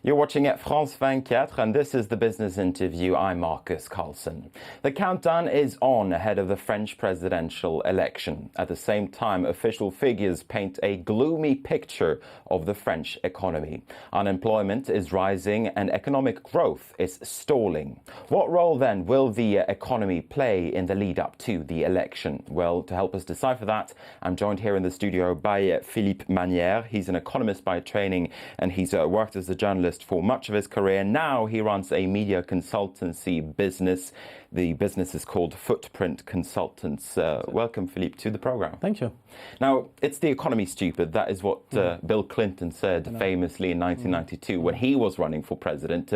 You're watching at France 24, and this is the Business Interview. I'm Markus Karlsson. The countdown is on ahead of the French presidential election. At the same time, official figures paint a gloomy picture of the French economy. Unemployment is rising and economic growth is stalling. What role then will the economy play in the lead up to the election? Well, to help us decipher that, I'm joined here in the studio by Philippe Manière. He's an economist by training and he's worked as a journalist for much of his career. Now he runs a media consultancy business. The business is called Footprint Consultants. Welcome, Philippe, to the program. Thank you. Now, it's the economy stupid. That is what Bill Clinton said famously in 1992 when he was running for president.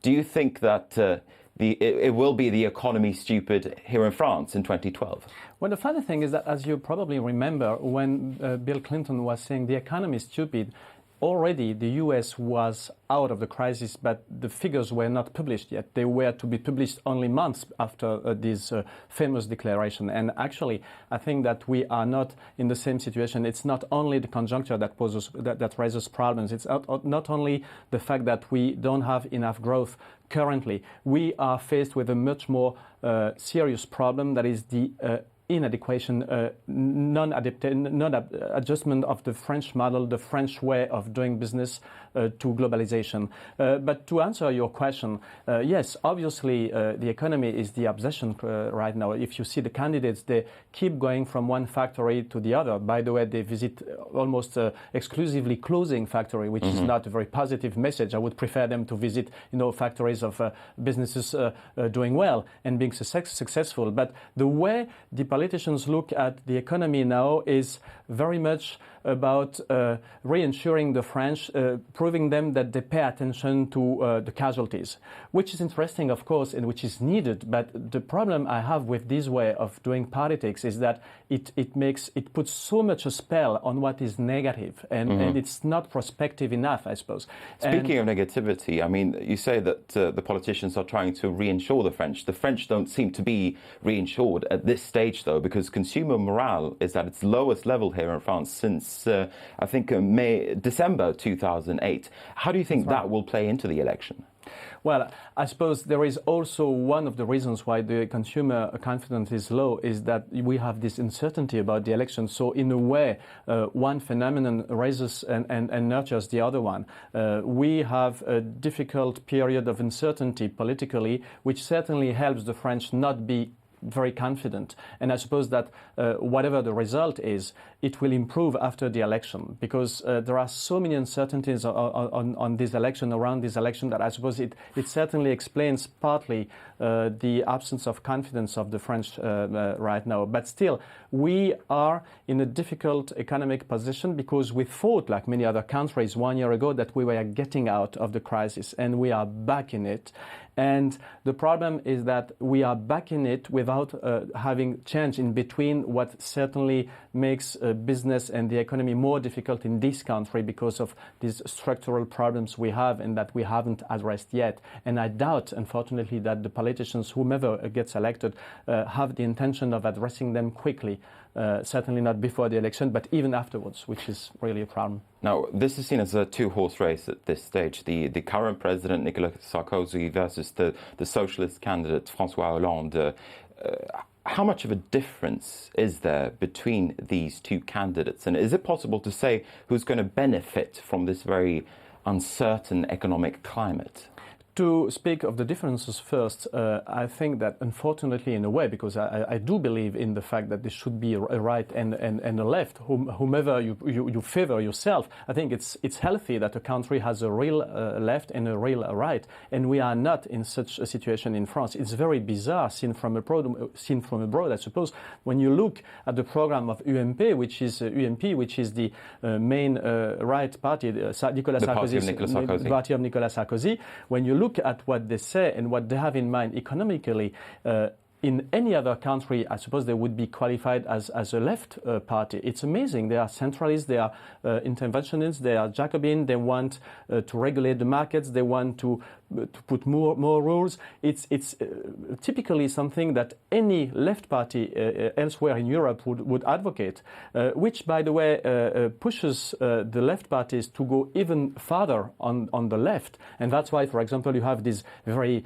Do you think that it will be the economy stupid here in France in 2012? Well, the funny thing is that, as you probably remember, when Bill Clinton was saying the economy is stupid, already the US was out of the crisis, but the figures were not published yet. They were to be published only months after this famous declaration. And actually, I think that we are not in the same situation. It's not only the conjuncture that raises problems. It's not only the fact that we don't have enough growth currently. We are faced with a much more serious problem, that is the inadequation, non-adjustment of the French model, the French way of doing business to globalization. But to answer your question, yes, obviously the economy is the obsession right now. If you see the candidates, they keep going from one factory to the other. By the way, they visit almost exclusively closing factory, which is not a very positive message. I would prefer them to visit, factories of businesses doing well and being successful. But the way the politicians look at the economy now is very much about reassuring the French, proving them that they pay attention to the casualties, which is interesting, of course, and which is needed. But the problem I have with this way of doing politics is that it puts so much a spell on what is negative, and it's not prospective enough, I suppose. Speaking of negativity, I mean, you say that the politicians are trying to reinsure the French. The French don't seem to be reinsured at this stage, though, because consumer morale is at its lowest level here in France since I think December 2008. How do you think that will play into the election? Well, I suppose there is also one of the reasons why the consumer confidence is low is that we have this uncertainty about the election. So in a way, one phenomenon raises and nurtures the other one. We have a difficult period of uncertainty politically, which certainly helps the French not be very confident. And I suppose that whatever the result is, it will improve after the election, because there are so many uncertainties on this election, around this election, that I suppose it certainly explains partly the absence of confidence of the French right now. But still, we are in a difficult economic position because we thought, like many other countries 1 year ago, that we were getting out of the crisis, and we are back in it. And the problem is that we are back in it without having change in between, what certainly makes business and the economy more difficult in this country because of these structural problems we have and that we haven't addressed yet. And I doubt, unfortunately, that the politicians, whomever gets elected, have the intention of addressing them quickly. Certainly not before the election, but even afterwards, which is really a problem. Now, this is seen as a two-horse race at this stage. The current president, Nicolas Sarkozy, versus the socialist candidate, François Hollande. How much of a difference is there between these two candidates? And is it possible to say who's going to benefit from this very uncertain economic climate? To speak of the differences first, I think that unfortunately, in a way, because I do believe in the fact that there should be a right and a left, whomever you favor yourself, I think it's healthy that a country has a real left and a real right, and we are not in such a situation in France. It's very bizarre seen from abroad, I suppose. When you look at the program of UMP, which is the main right party, Nicolas Sarkozy's party of Nicolas Sarkozy, when you look at what they say and what they have in mind economically, in any other country, I suppose they would be qualified as a left party. It's amazing. They are centralists, they are interventionists, they are Jacobin, they want to regulate the markets, they want to put more rules. It's typically something that any left party elsewhere in Europe would advocate, which, by the way, pushes the left parties to go even farther on the left. And that's why, for example, you have this very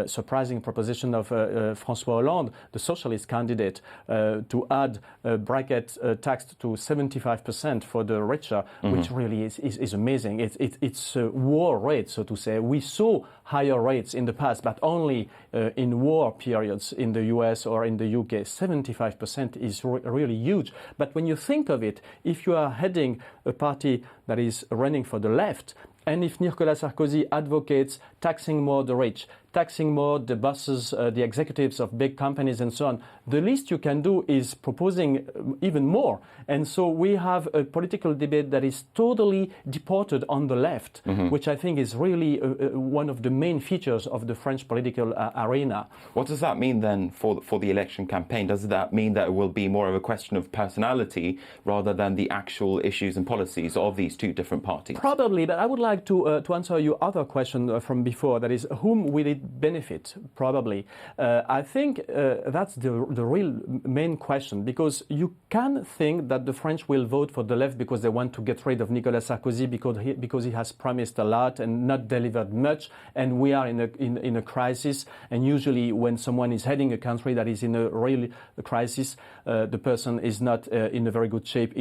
surprising proposition of François Hollande, the socialist candidate, to add a bracket tax to 75% for the richer, which really is amazing. It's a war rate, so to say. We saw higher rates in the past, but only in war periods in the US or in the UK. 75% is really huge. But when you think of it, if you are heading a party that is running for the left, and if Nicolas Sarkozy advocates taxing more the rich, taxing more the bosses, the executives of big companies and so on, the least you can do is proposing even more. And so we have a political debate that is totally deported on the left, which I think is really one of the main features of the French political arena. What does that mean then for the election campaign? Does that mean that it will be more of a question of personality rather than the actual issues and policies of these two different parties? Probably, but I would like to answer your other question from before, that is, whom will it benefit? Probably. I think that's the real main question, because you can think that the French will vote for the left because they want to get rid of Nicolas Sarkozy because he has promised a lot and not delivered much, and we are in a crisis, and usually when someone is heading a country that is in a real crisis, the person is not in a very good shape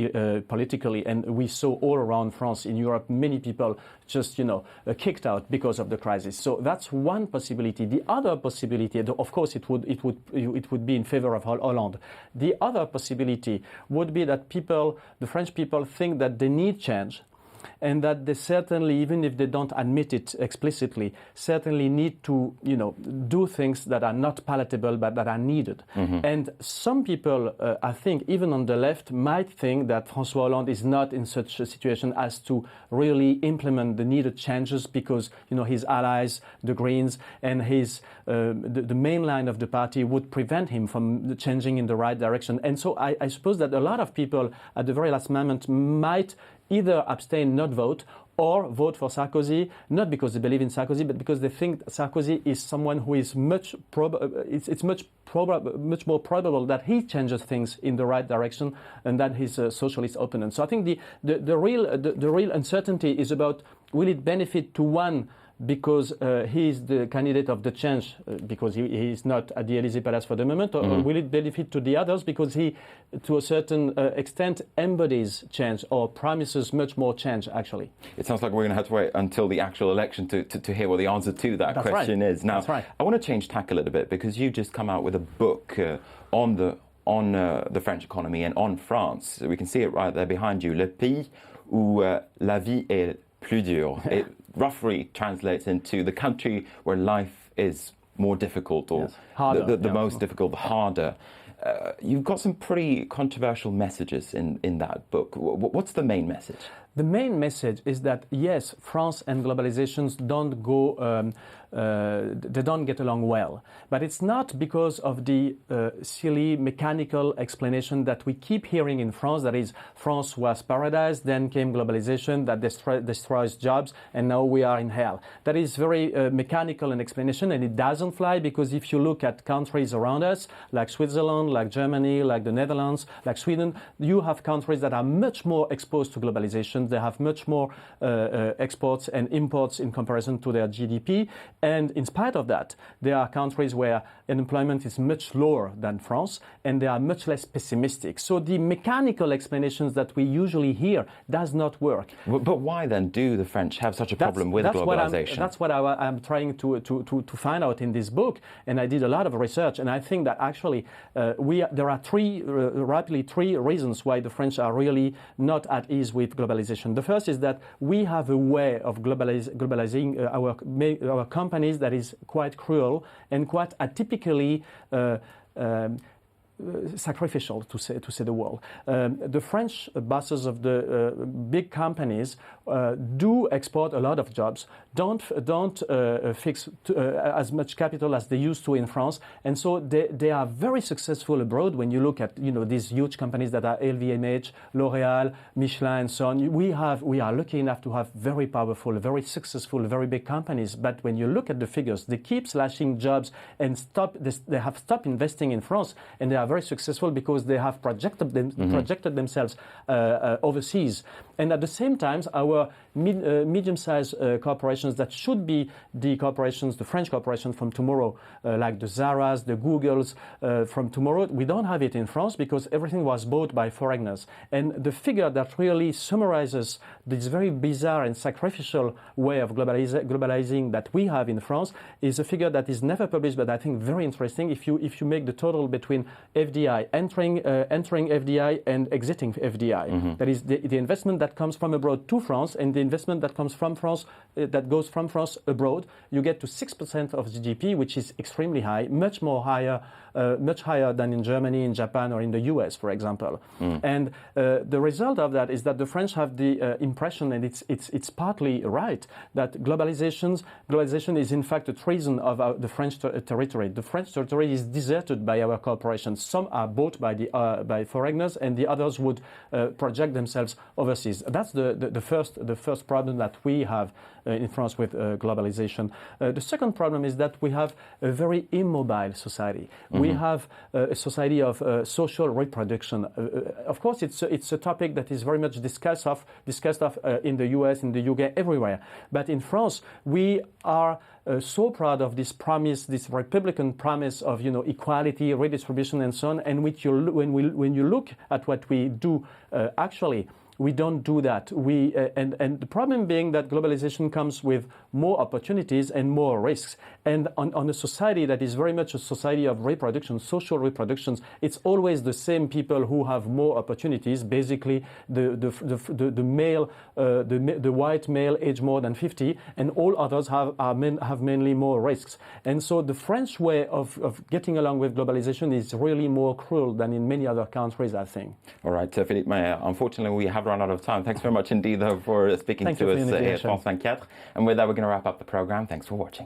politically, and we saw all around France, in Europe, many people just kicked out because of the crisis. So that's one possibility. The other possibility, of course, it would be in favor of Hollande. The other possibility would be that the French people, think that they need change, and that they certainly, even if they don't admit it explicitly, certainly need to, do things that are not palatable but that are needed. And some people, I think, even on the left, might think that François Hollande is not in such a situation as to really implement the needed changes because, his allies, the Greens, and the main line of the party would prevent him from changing in the right direction. And so I suppose that a lot of people at the very last moment might either abstain, not vote, or vote for Sarkozy, not because they believe in Sarkozy, but because they think Sarkozy is someone who is much more probable that he changes things in the right direction and than his socialist opponent. So I think the real uncertainty is about, will it benefit to one because he is the candidate of the change, because he is not at the Élysée Palace for the moment, or will it benefit to the others because he, to a certain extent, embodies change or promises much more change, actually? It sounds like we're going to have to wait until the actual election to hear what the answer to that question is. Now, I want to change tack a little bit, because you've just come out with a book on the French economy and on France. We can see it right there behind you, Le Pays où la vie est plus dure. It roughly translates into the country where life is more difficult, or harder, the most difficult, harder. You've got some pretty controversial messages in that book. What's the main message? The main message is that, yes, France and globalizations don't go, they don't get along well. But it's not because of the silly mechanical explanation that we keep hearing in France, that is, France was paradise, then came globalization that destroys jobs, and now we are in hell. That is very mechanical an explanation, and it doesn't fly, because if you look at countries around us, like Switzerland, like Germany, like the Netherlands, like Sweden, you have countries that are much more exposed to globalization. They have much more exports and imports in comparison to their GDP. And in spite of that, there are countries where unemployment is much lower than France, and they are much less pessimistic. So the mechanical explanations that we usually hear does not work. But why then do the French have such a problem with globalization? That's what I'm trying to find out in this book, and I did a lot of research, and I think that actually there are three reasons why the French are really not at ease with globalization. The first is that we have a way of globalizing our companies that is quite cruel and quite atypically sacrificial, to say the word. The French bosses of the big companies do export a lot of jobs, don't fix as much capital as they used to in France, and so they are very successful abroad. When you look at these huge companies that are LVMH, L'Oréal, Michelin, and so on, we are lucky enough to have very powerful, very successful, very big companies. But when you look at the figures, they keep slashing jobs and they have stopped investing in France, and they are very successful because they have projected themselves overseas. And at the same time, our medium-sized corporations that should be the corporations, the French corporations from tomorrow, like the Zaras, the Googles from tomorrow, we don't have it in France because everything was bought by foreigners. And the figure that really summarizes this very bizarre and sacrificial way of globalizing that we have in France is a figure that is never published, but I think very interesting. If you make the total between FDI, entering FDI and exiting FDI, that is the investment that comes from abroad to France and the investment that comes from France, that goes from France abroad, you get to 6% of GDP, which is extremely high, much higher than in Germany, in Japan, or in the US, for example. And the result of that is that the French have the impression, and it's partly right, that globalization is in fact a treason of the French territory. The French territory is deserted by our corporations. Some are bought by foreigners, and the others would project themselves overseas. That's the first problem that we have in France with globalization. The second problem is that we have a very immobile society. We have a society of social reproduction. Of course, it's a topic that is very much discussed of in the US, in the UK, everywhere. But in France, we are so proud of this promise, this Republican promise of equality, redistribution, and so on. And when you look at what we do actually, we don't do that. And the problem being that globalization comes with more opportunities and more risks. And on a society that is very much a society of reproduction, social reproductions, it's always the same people who have more opportunities. Basically, the male, the white male aged more than 50, and all others have mainly more risks. And so the French way of getting along with globalization is really more cruel than in many other countries, I think. All right, Philippe Meyer, unfortunately, we have run out of time. Thanks very much indeed, though, for speaking to us here at France 24. And with that, we're going to wrap up the program. Thanks for watching.